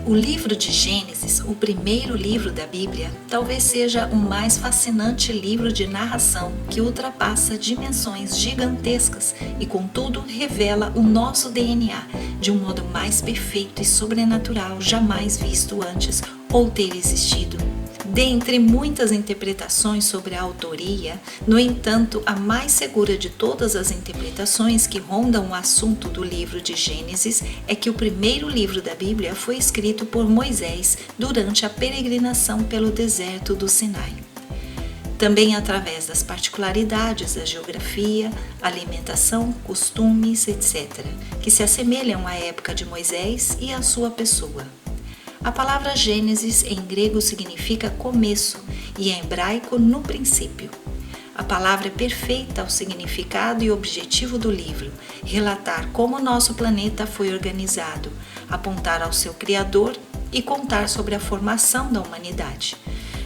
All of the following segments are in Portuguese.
O livro de Gênesis, o primeiro livro da Bíblia, talvez seja o mais fascinante livro de narração que ultrapassa dimensões gigantescas e, contudo, revela o nosso DNA de um modo mais perfeito e sobrenatural jamais visto antes ou ter existido. Dentre muitas interpretações sobre a autoria, no entanto, a mais segura de todas as interpretações que rondam o assunto do livro de Gênesis é que o primeiro livro da Bíblia foi escrito por Moisés durante a peregrinação pelo deserto do Sinai. Também através das particularidades da geografia, alimentação, costumes, etc., que se assemelham à época de Moisés e à sua pessoa. A palavra Gênesis em grego significa começo e em hebraico no princípio. A palavra é perfeita ao significado e objetivo do livro, relatar como nosso planeta foi organizado, apontar ao seu Criador e contar sobre a formação da humanidade.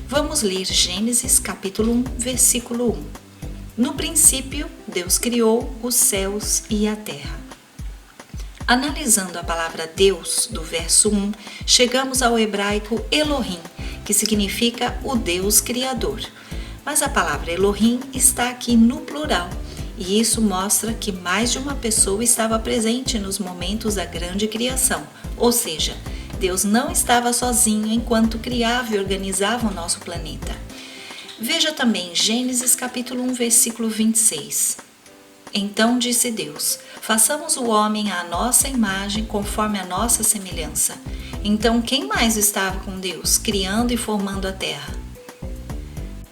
Vamos ler Gênesis capítulo 1, versículo 1. No princípio, Deus criou os céus e a terra. Analisando a palavra Deus, do verso 1, chegamos ao hebraico Elohim, que significa o Deus Criador. Mas a palavra Elohim está aqui no plural, e isso mostra que mais de uma pessoa estava presente nos momentos da grande criação, ou seja, Deus não estava sozinho enquanto criava e organizava o nosso planeta. Veja também Gênesis capítulo 1, versículo 26. Então disse Deus: façamos o homem à nossa imagem, conforme a nossa semelhança. Então quem mais estava com Deus, criando e formando a terra?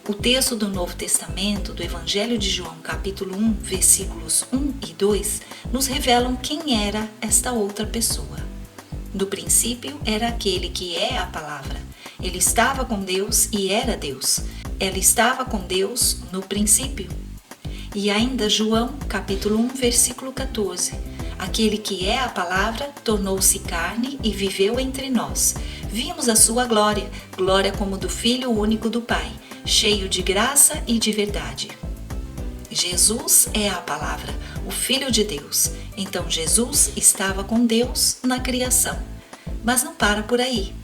O texto do Novo Testamento, do Evangelho de João, capítulo 1, versículos 1 e 2, nos revelam quem era esta outra pessoa. No princípio era aquele que é a palavra. Ele estava com Deus e era Deus. Ela estava com Deus no princípio. E ainda João, capítulo 1, versículo 14. Aquele que é a palavra tornou-se carne e viveu entre nós. Vimos a sua glória, glória como do Filho único do Pai, cheio de graça e de verdade. Jesus é a palavra, o Filho de Deus. Então Jesus estava com Deus na criação. Mas não para por aí.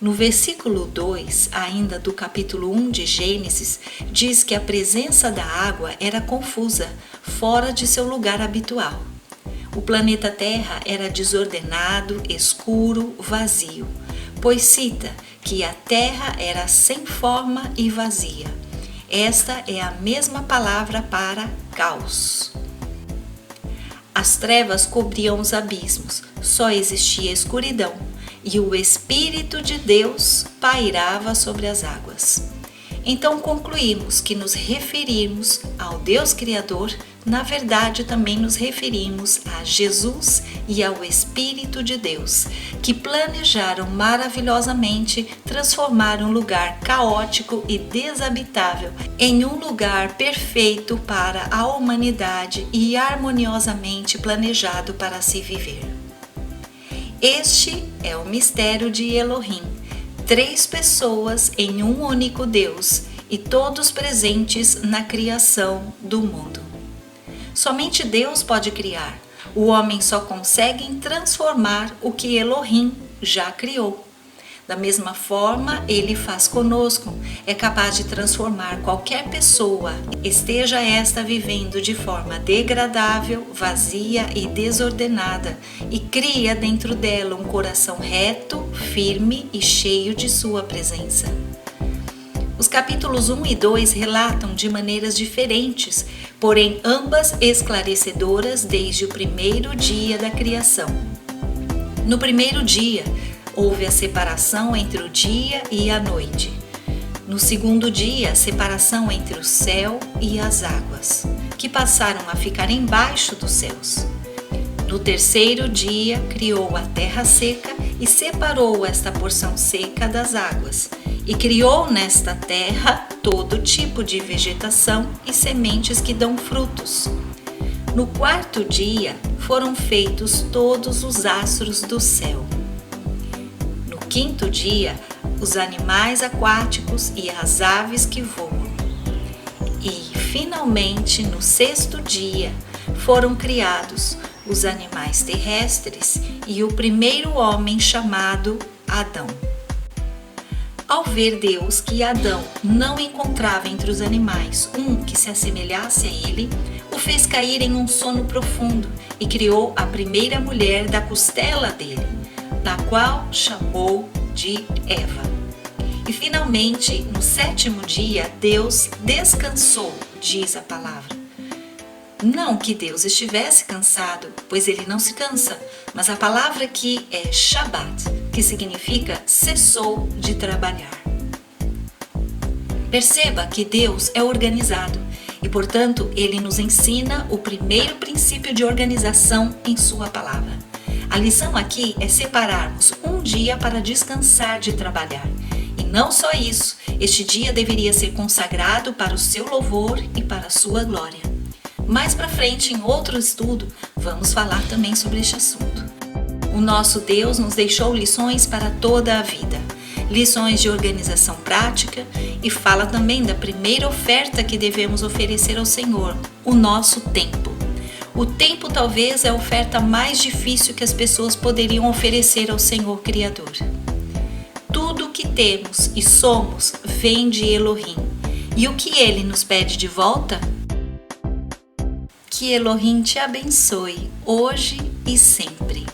No versículo 2, ainda do capítulo 1 de Gênesis, diz que a presença da água era confusa, fora de seu lugar habitual. O planeta Terra era desordenado, escuro, vazio, pois cita que a Terra era sem forma e vazia. Esta é a mesma palavra para caos. As trevas cobriam os abismos, só existia escuridão, e o Espírito de Deus pairava sobre as águas. Então concluímos que nos referirmos ao Deus Criador, na verdade também nos referimos a Jesus e ao Espírito de Deus, que planejaram maravilhosamente transformar um lugar caótico e desabitável em um lugar perfeito para a humanidade e harmoniosamente planejado para se viver. Este é o mistério de Elohim, 3 pessoas em um único Deus e todos presentes na criação do mundo. Somente Deus pode criar, o homem só consegue transformar o que Elohim já criou. Da mesma forma, ele faz conosco, é capaz de transformar qualquer pessoa, esteja esta vivendo de forma degradável, vazia e desordenada, e cria dentro dela um coração reto, firme e cheio de sua presença. Os capítulos 1 e 2 relatam de maneiras diferentes, porém ambas esclarecedoras desde o primeiro dia da criação. No primeiro dia, houve a separação entre o dia e a noite. No segundo dia, a separação entre o céu e as águas, que passaram a ficar embaixo dos céus. No terceiro dia, criou a terra seca e separou esta porção seca das águas, e criou nesta terra todo tipo de vegetação e sementes que dão frutos. No quarto dia, foram feitos todos os astros do céu. No quinto dia, os animais aquáticos e as aves que voam. E, finalmente, no sexto dia, foram criados os animais terrestres e o primeiro homem chamado Adão. Ao ver Deus que Adão não encontrava entre os animais um que se assemelhasse a ele, o fez cair em um sono profundo e criou a primeira mulher da costela dele, na qual chamou de Eva. E finalmente, no 7º dia, Deus descansou, diz a palavra. Não que Deus estivesse cansado, pois ele não se cansa, mas a palavra aqui é Shabat, que significa cessou de trabalhar. Perceba que Deus é organizado e, portanto, ele nos ensina o primeiro princípio de organização em sua palavra. A lição aqui é separarmos um dia para descansar de trabalhar. E não só isso, este dia deveria ser consagrado para o seu louvor e para a sua glória. Mais para frente, em outro estudo, vamos falar também sobre este assunto. O nosso Deus nos deixou lições para toda a vida, lições de organização prática e fala também da primeira oferta que devemos oferecer ao Senhor, o nosso tempo. O tempo talvez é a oferta mais difícil que as pessoas poderiam oferecer ao Senhor Criador. Tudo o que temos e somos vem de Elohim. E o que Ele nos pede de volta? Que Elohim te abençoe, hoje e sempre.